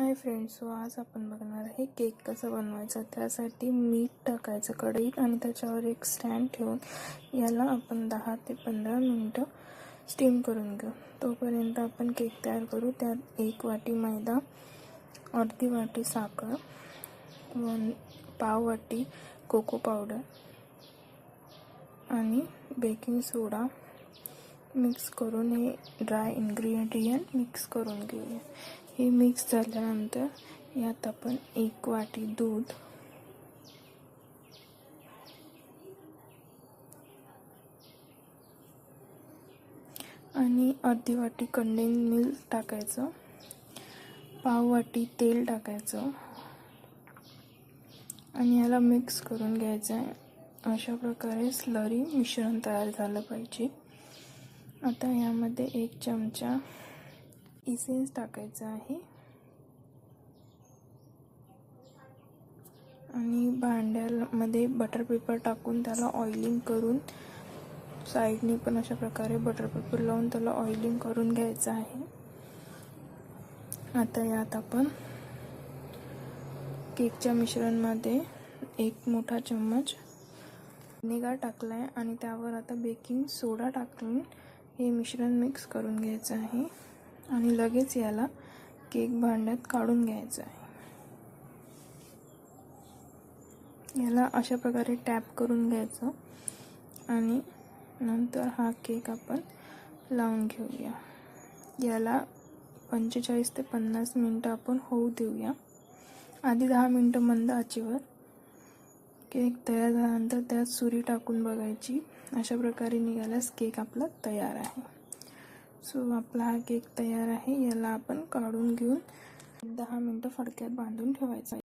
Hi friends, so आज आपण बघणार आहे केक कसा बनवायचा। त्यासाठी मीठ टाकायचं कढईत आणि त्याच्यावर एक स्टँड ठेवून याला आपण 10 ते 15 मिनिटं स्टीम करून घेऊ। तोपर्यंत आपण केक तयार करू। त्यात 1 वाटी मैदा, अर्धी वाटी साखर, पाव वाटी कोको पावडर आणि बेकिंग सोडा मिक्स करून हे ड्राय इन्ग्रेडियंट मिक्स करून घेऊया। हे मिक्स झाल्यानंतर यात आपण 1 वाटी दूध आणि अर्धी वाटी कंडेन्स मिल्क टाकायचं, पाव वाटी तेल टाकायचं आणि याला मिक्स करून घ्यायचं आहे। अशा प्रकारे स्लरी मिश्रण तयार झालं पाहिजे। आता यामध्ये 1 चमचा इसेन्स टाकायचा आहे आणि भांड्यामध्ये बटर पेपर टाकून त्याला ऑइलिंग करून साइडने पण अशा प्रकारे बटर पेपर लावून त्याला ऑइलिंग करून घ्यायचं आहे। आता यात आपण केकच्या मिश्रणमध्ये 1 मोठा चम्मच व्हिनेगर टाकलाय आणि त्यावर आता बेकिंग सोडा टाकून हे मिश्रण मिक्स करून घ्यायचं आहे आणि लगेच याला केक भांड्यात काढून घ्यायचं आहे। याला अशा प्रकारे टॅप करून घ्यायचं आणि नंतर हा केक आपण लावून घेऊया। याला 45 ते 50 मिनिटं आपण होऊ देऊया। आधी 10 मिनिटं मंद आचेवर। केक तयार झाल्यानंतर त्यात सुरी टाकून बघायची। अशा प्रकारे निघाल्यास केक आपला तयार आहे। सो आपला हा केक तयार आहे। याला आपण काढून घेऊन 10 मिनिटं फडक्यात बांधून ठेवायचा।